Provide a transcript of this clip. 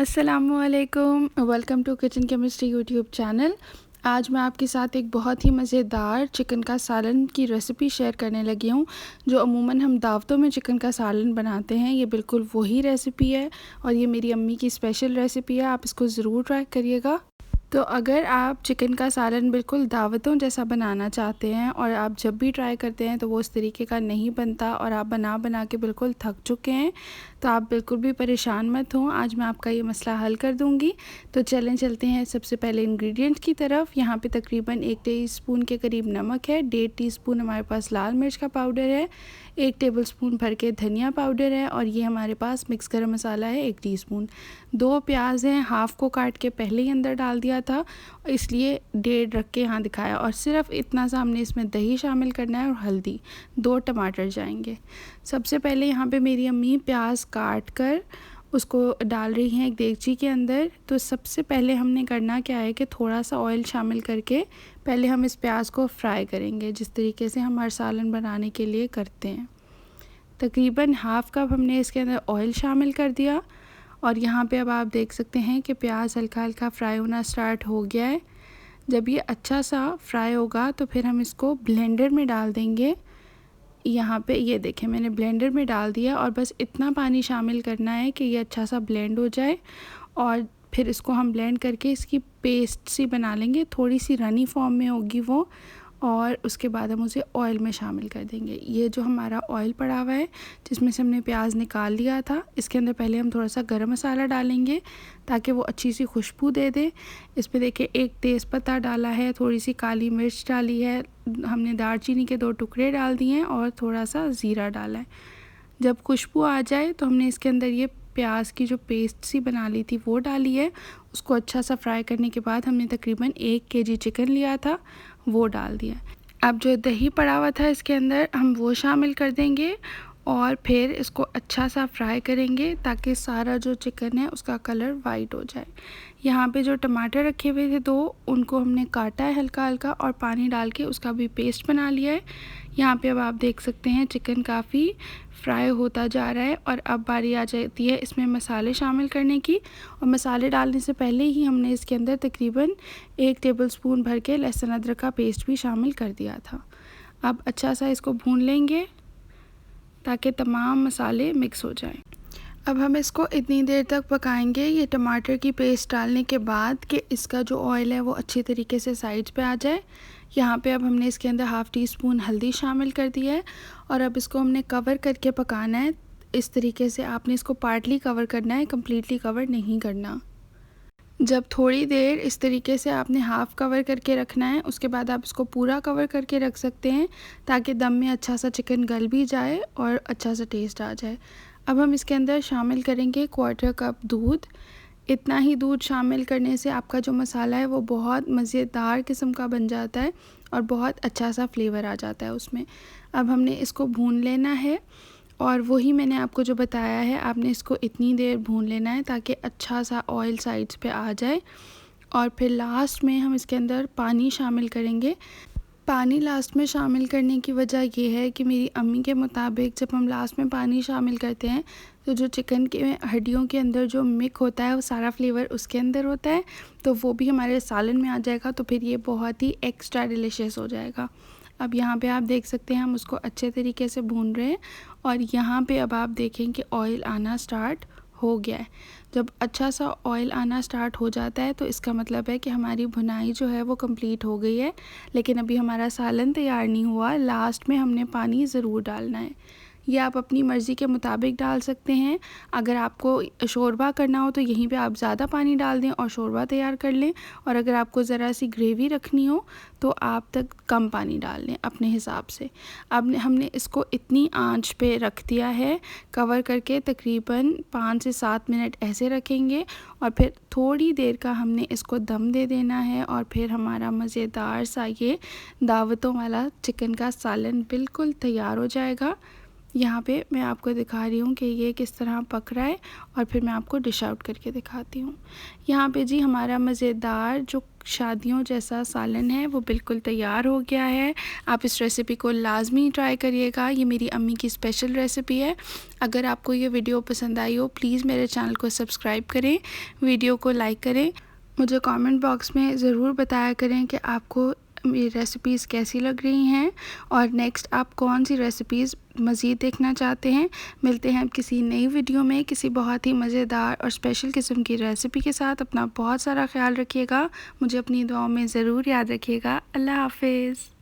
अस्सलामुअलैकुम, welcome to kitchen chemistry YouTube channel. आज मैं आपके साथ एक बहुत ही मज़ेदार चिकन का सालन की रेसिपी शेयर करने लगी हूँ। जो अमूमन हम दावतों में चिकन का सालन बनाते हैं, ये बिल्कुल वही रेसिपी है और ये मेरी अम्मी की स्पेशल रेसिपी है। आप इसको ज़रूर ट्राई करिएगा। तो अगर आप चिकन का सालन बिल्कुल दावतों जैसा बनाना चाहते हैं और आप जब भी ट्राई करते हैं तो वो उस तरीके का नहीं बनता और आप बना बना के बिल्कुल थक चुके हैं, तो आप बिल्कुल भी परेशान मत हों। आज मैं आपका ये मसला हल कर दूंगी। तो चलते हैं सबसे पहले इंग्रेडिएंट्स की तरफ। यहाँ पे तकरीबन 1 टीस्पून के करीब नमक है, 1.5 टीस्पून हमारे पास लाल मिर्च का पाउडर है, 1 टेबलस्पून भर के धनिया पाउडर है और ये हमारे पास मिक्स गरम मसाला है 1 टीस्पून। 2 प्याज हैं, हाफ़ को काट के पहले ही अंदर डाल दिया था, इसलिए 1.5 रख के यहाँ दिखाया। और सिर्फ इतना सा हमने इसमें दही शामिल करना है और हल्दी। 2 टमाटर जाएंगे। सबसे पहले यहाँ पे मेरी अम्मी प्याज काट कर उसको डाल रही हैं एक देगची के अंदर। तो सबसे पहले हमने करना क्या है कि थोड़ा सा ऑयल शामिल करके पहले हम इस प्याज को फ्राई करेंगे, जिस तरीके से हम हर सालन बनाने के लिए करते हैं। तकरीबन हाफ़ कप हमने इसके अंदर ऑयल शामिल कर दिया और यहाँ पे अब आप देख सकते हैं कि प्याज हल्का हल्का फ्राई होना स्टार्ट हो गया है। जब ये अच्छा सा फ्राई होगा तो फिर हम इसको ब्लेंडर में डाल देंगे। यहाँ पे ये देखें, मैंने ब्लेंडर में डाल दिया और बस इतना पानी शामिल करना है कि ये अच्छा सा ब्लेंड हो जाए और फिर इसको हम ब्लेंड करके इसकी पेस्ट सी बना लेंगे। थोड़ी सी रनी फॉर्म में होगी वो, और उसके बाद हम उसे ऑयल में शामिल कर देंगे। ये जो हमारा ऑयल पड़ा हुआ है जिसमें से हमने प्याज निकाल लिया था, इसके अंदर पहले हम थोड़ा सा गरम मसाला डालेंगे ताकि वो अच्छी सी खुशबू दे दे। इस पे देखिए 1 तेज़पत्ता डाला है, थोड़ी सी काली मिर्च डाली है, हमने दालचीनी के 2 टुकड़े डाल दिए हैं और थोड़ा सा ज़ीरा डाला है। जब खुशबू आ जाए तो हमने इसके अंदर ये प्याज की जो पेस्ट सी बना ली थी वो डाली है। उसको अच्छा सा फ्राई करने के बाद हमने तकरीबन 1 केजी चिकन लिया था, वो डाल दिया। अब जो दही पड़ा हुआ था इसके अंदर हम वो शामिल कर देंगे और फिर इसको अच्छा सा फ्राई करेंगे ताकि सारा जो चिकन है उसका कलर वाइट हो जाए। यहाँ पे जो टमाटर रखे हुए थे 2, उनको हमने काटा है हल्का हल्का और पानी डाल के उसका भी पेस्ट बना लिया है। यहाँ पे अब आप देख सकते हैं चिकन काफ़ी फ्राई होता जा रहा है और अब बारी आ जाती है इसमें मसाले शामिल करने की। और मसाले डालने से पहले ही हमने इसके अंदर तकरीबन 1 टेबलस्पून भर के लहसुन अदरक का पेस्ट भी शामिल कर दिया था। अब अच्छा सा इसको भून लेंगे ताकि तमाम मसाले मिक्स हो जाएं। अब हम इसको इतनी देर तक पकाएंगे ये टमाटर की पेस्ट डालने के बाद कि इसका जो ऑयल है वो अच्छी तरीके से साइड्स पे आ जाए। यहाँ पे अब हमने इसके अंदर 1/2 टीस्पून हल्दी शामिल कर दी है और अब इसको हमने कवर करके पकाना है। इस तरीके से आपने इसको पार्टली कवर करना है, कम्प्लीटली कवर नहीं करना। जब थोड़ी देर इस तरीके से आपने हाफ़ कवर करके रखना है, उसके बाद आप इसको पूरा कवर करके रख सकते हैं ताकि दम में अच्छा सा चिकन गल भी जाए और अच्छा सा टेस्ट आ जाए। अब हम इसके अंदर शामिल करेंगे 1/4 कप दूध। इतना ही दूध शामिल करने से आपका जो मसाला है वो बहुत मज़ेदार किस्म का बन जाता है और बहुत अच्छा सा फ्लेवर आ जाता है उसमें। अब हमने इसको भून लेना है और वही मैंने आपको जो बताया है, आपने इसको इतनी देर भून लेना है ताकि अच्छा सा ऑयल साइड्स पे आ जाए। और फिर लास्ट में हम इसके अंदर पानी शामिल करेंगे। पानी लास्ट में शामिल करने की वजह ये है कि मेरी अम्मी के मुताबिक जब हम लास्ट में पानी शामिल करते हैं तो जो चिकन के हड्डियों के अंदर जो मिक्स होता है वो सारा फ्लेवर उसके अंदर होता है, तो वो भी हमारे सालन में आ जाएगा, तो फिर ये बहुत ही एक्स्ट्रा डिलीशियस हो जाएगा। अब यहाँ पे आप देख सकते हैं हम उसको अच्छे तरीके से भून रहे हैं और यहाँ पे अब आप देखें कि ऑयल आना स्टार्ट हो गया है। जब अच्छा सा ऑयल आना स्टार्ट हो जाता है तो इसका मतलब है कि हमारी भुनाई जो है वो कंप्लीट हो गई है। लेकिन अभी हमारा सालन तैयार नहीं हुआ, लास्ट में हमने पानी ज़रूर डालना है। ये आप अपनी मर्ज़ी के मुताबिक डाल सकते हैं। अगर आपको शोरबा करना हो तो यहीं पे आप ज़्यादा पानी डाल दें और शोरबा तैयार कर लें, और अगर आपको ज़रा सी ग्रेवी रखनी हो तो आप तक कम पानी डाल लें अपने हिसाब से। अब हमने इसको इतनी आंच पे रख दिया है कवर करके, तकरीबन 5 से 7 मिनट ऐसे रखेंगे और फिर थोड़ी देर का हमने इसको दम दे देना है और फिर हमारा मज़ेदार सा ये दावतों वाला चिकन का सालन बिल्कुल तैयार हो जाएगा। यहाँ पे मैं आपको दिखा रही हूँ कि ये किस तरह पक रहा है और फिर मैं आपको डिश आउट करके दिखाती हूँ। यहाँ पे जी हमारा मज़ेदार जो शादियों जैसा सालन है वो बिल्कुल तैयार हो गया है। आप इस रेसिपी को लाजमी ट्राई करिएगा। ये मेरी अम्मी की स्पेशल रेसिपी है। अगर आपको ये वीडियो पसंद आई हो प्लीज़ मेरे चैनल को सब्सक्राइब करें, वीडियो को लाइक करें। मुझे कमेंट बॉक्स में ज़रूर बताया करें कि आपको मेरी रेसिपीज़ कैसी लग रही हैं और नेक्स्ट आप कौन सी रेसिपीज़ मज़ीद देखना चाहते हैं। मिलते हैं किसी नई वीडियो में किसी बहुत ही मज़ेदार और स्पेशल किस्म की रेसिपी के साथ। अपना बहुत सारा ख्याल रखिएगा, मुझे अपनी दुआओं में ज़रूर याद रखिएगा। अल्लाह हाफ़िज़।